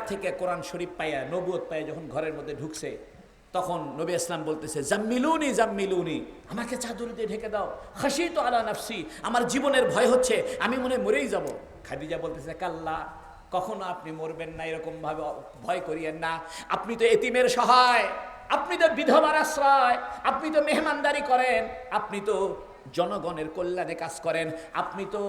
থেকে কোরআন শরীফ পাইয়া নবুয়ত পাইয়া যখন ঘরের মধ্যে ঢুকছে, তখন নবী ইসলাম বলতেছে, জাম্মিলুনি জাম্মিলুনি, আমাকে চাদর দিয়ে ঢেকে দাও, খাশিতু আলা নাফসি, আমার জীবনের ভয় হচ্ছে, আমি মনে মরেই যাব। খাদিজা বলতেছে, কাল্লা, কখনো আপনি মরবেন না, এরকম ভাবে ভয় করিয়েন না। আপনি তো এতিমের সহায়, আপনি তো বিধবার আশ্রয়, আপনি তো মেহমানদারি করেন, আপনি তো জনগণের কল্যাণে কাজ করেন, আপনি তো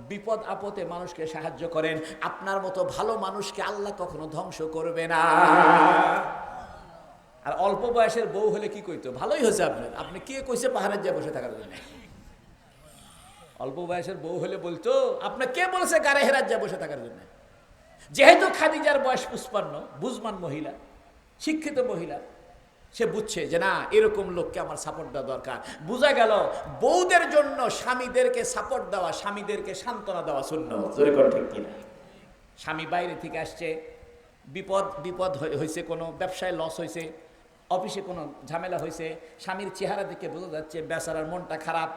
বিপদ আপদে মানুষকে সাহায্য করেন। আপনার মতো ভালো মানুষকে আল্লাহ কখনো ধ্বংস করবে না। আর অল্প বয়সের বউ হলে কি কইতো, ভালোই হয়েছে আপনার, আপনি কে কইছে পাহাড়ের যা বসে থাকার জন্য? অল্প বয়সের বউ হলে বলতো, আপনার কে বলছে গাড়ে হেরার যা বসে থাকার জন্য? যেহেতু খাদিজার বয়স 55, বুঝমান মহিলা, শিক্ষিত মহিলা, সে বুঝছে যে না, এরকম লোককে আমার সাপোর্ট দেওয়া দরকার। বোঝা গেল বউদের জন্য স্বামীদেরকে সাপোর্ট দেওয়া, স্বামীদেরকে সান্ত্বনা দেওয়া সুন্নাত। জোরে করে ঠিক কিনা? স্বামী বাইরে থেকে আসছে, বিপদ হয়েছে, কোনো ব্যবসায় লস হয়েছে, অফিসে কোনো ঝামেলা হয়েছে, স্বামীর চেহারা দেখে বোঝা যাচ্ছে বেচারার মনটা খারাপ,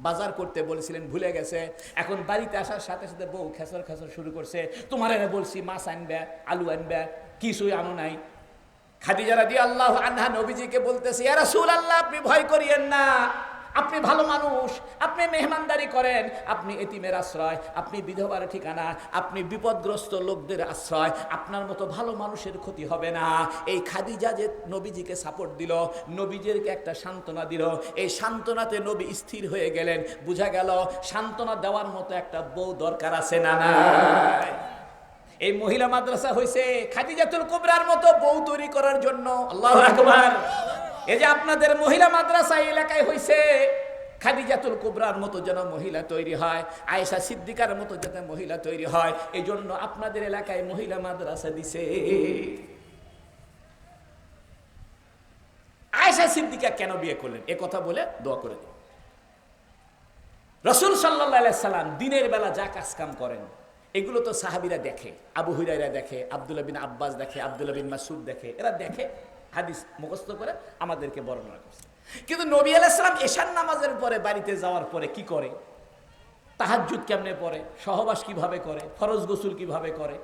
বাজার করতে বলেছিলেন ভুলে গেছে, এখন বাড়িতে আসার সাথে সাথে বউ খেসর খেসর শুরু করছে, তোমার এনে বলছি মাছ আনবে, আলু আনবে, কিছুই আনো নাই। খাদিজা রাদিয়াল্লাহু আনহা নবীজিকে বলতেছে, ইয়া রাসূলুল্লাহ, আপনি ভয় করিয়েন না, আপনি ভালো মানুষ, আপনি মেহমানদারি করেন, আপনি এতিমের আশ্রয়, আপনি বিধবার ঠিকানা, আপনি বিপদগ্রস্ত লোকদের আশ্রয়, আপনার মতো ভালো মানুষের ক্ষতি হবে না। এই খাদিজা যে নবীজিকে সাপোর্ট দিল, নবীজিকে একটা সান্ত্বনা দিল, এই সান্ত্বনাতে নবী স্থির হয়ে গেলেন। বোঝা গেল সান্ত্বনা দেওয়ার মতো একটা বউ দরকার আছে না নাই? এই মহিলা মাদ্রাসা হয়েছে খাদিজাতুল কুবরার মতো বউ তৈরি করার জন্য। আল্লাহু আকবার। এই যে আপনাদের মহিলা মাদ্রাসা এলাকায় হয়েছে, খাদিজাতুল কুবরার মতো যেন মহিলা তৈরি হয়, আয়েশা সিদ্দিকার মতো যাতে মহিলা তৈরি হয়, এই জন্য আপনাদের এলাকায় মহিলা মাদ্রাসা দিছে। আয়েশা সিদ্দিকা কেন বিয়ে করলেন, এ কথা বলে দোয়া করে দিন। রাসূল সাল্লাল্লাহু আলাইহি সাল্লাম দিনের বেলা যা কাজ কাম করেন, এগুলো তো সাহাবীরা দেখে, আবু হুরায়রা দেখে, আব্দুল্লাহ বিন আব্বাস দেখে, আব্দুল্লাহ বিন মাসউদ দেখে, এরা দেখে, হাদিস মুখস্থ করে আমাদেরকে বর্ণনা করছে। কিন্তু নবী আলাইহিস সালাম এশার নামাজের পরে বাড়িতে যাওয়ার পরে কি করে, তাহাজ্জুদ কেমনে পড়ে, সহবাস কিভাবে করে, ফরজ গোসল কিভাবে করে,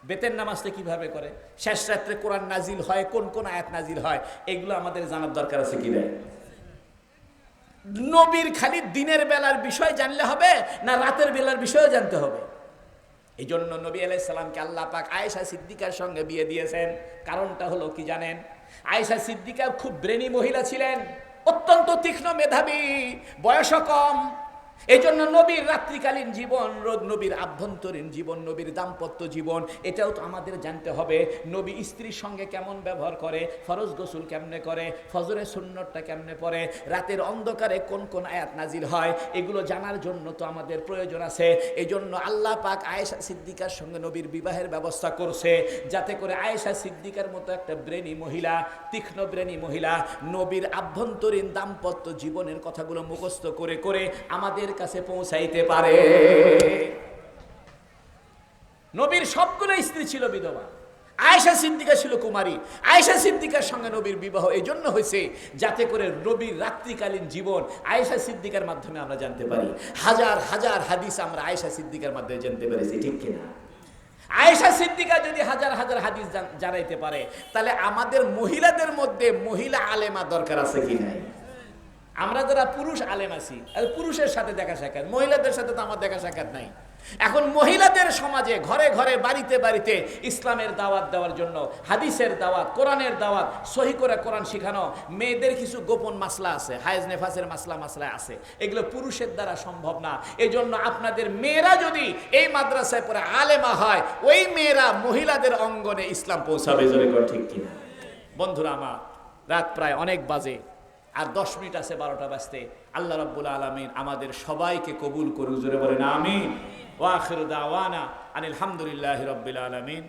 বেতের নামাজটা কিভাবে করে, শেষ রাত্রে কোরআন নাজিল হয়, কোন কোন আয়াত নাজিল হয়, এগুলো আমাদের জানার দরকার আছে কি না? নবীর খালি দিনের বেলার বিষয় জানলে হবে না রাতের বেলার বিষয়ও জানতে হবে? এই জন্য নবী আলাইহিস সালামকে আল্লাহ পাক আয়েশা সিদ্দিকার সঙ্গে বিয়ে দিয়েছেন। কারণটা হলো কি জানেন? আয়েশা সিদ্দিকা খুব ব্রেনি মহিলা ছিলেন, অত্যন্ত তীক্ষ্ণ মেধাবী, বয়সও কম। এই জন্য নবীর রাত্রিকালীন জীবন, নবীর আভ্যন্তরীণ জীবন, নবীর দাম্পত্য জীবন, এটাও তো আমাদের জানতে হবে। নবী স্ত্রীর সঙ্গে কেমন ব্যবহার করে, ফরজ গোসল কেমনে করে, ফজরের সুন্নতটা কেমনে পড়ে, রাতের অন্ধকারে কোন কোন আয়াত নাজিল হয়, এগুলো জানার জন্য তো আমাদের প্রয়োজন আছে। এই জন্য আল্লাহ পাক আয়েশা সিদ্দিকার সঙ্গে নবীর বিবাহের ব্যবস্থা করছে, যাতে করে আয়েশা সিদ্দিকার মতো একটা ব্রেনি মহিলা, তীক্ষ্ণ ব্রেনি মহিলা নবীর আভ্যন্তরীণ দাম্পত্য জীবনের কথাগুলো মুখস্থ করে করে আমাদের কাছে পৌঁছাইতে পারে। নবীর সবগুলো স্ত্রী ছিল বিধবা, আয়েশা সিদ্দিকা ছিল কুমারী। আয়েশা সিদ্দিকার সঙ্গে নবীর বিবাহ এই জন্য হয়েছে যাতে করে নবীর রাত্রিকালীন জীবন আয়েশা সিদ্দিকার মাধ্যমে আমরা জানতে পারি। হাজার হাজার হাদিস আমরা আয়েশা সিদ্দিকার মাধ্যমে জানতে পেরেছি, ঠিক কিনা? আয়েশা সিদ্দিকা যদি হাজার হাজার হাদিস জানাইতে পারে, তাহলে আমাদের মহিলাদের মধ্যে মহিলা আলেমা দরকার আছে কি নাই? আমরা যারা পুরুষ আলেম আছি, পুরুষের সাথে দেখা সাক্ষাৎ, মহিলাদের সাথে তো আমার দেখা সাক্ষাৎ নাই। এখন মহিলাদের সমাজে ঘরে ঘরে বাড়িতে বাড়িতে ইসলামের দাওয়াত দেওয়ার জন্য, হাদিসের দাওয়াত, কোরআনের দাওয়াত, সহি করে কোরআন শেখানো, মেয়েদের কিছু গোপন মাসলা আছে, হায়েজ নেফাসের মাসলা আছে, এগুলো পুরুষের দ্বারা সম্ভব না। এই জন্য আপনাদের মেয়েরা যদি এই মাদ্রাসায় পড়ে আলেমা হয়, ওই মেয়েরা মহিলাদের অঙ্গনে ইসলাম পৌঁছাবে। ঠিক কিনা বন্ধুরা আমার? রাত প্রায় অনেক বাজে, আর 10 মিনিট আছে 12টা বাজতে। আল্লাহ রাব্বুল আলামিন আমাদের সবাইকে কবুল করুন, জোরে বলেন আমিন। ওয়া আখিরু দাওয়ানা আনিল হামদুলিল্লাহি রাব্বিল আলামিন।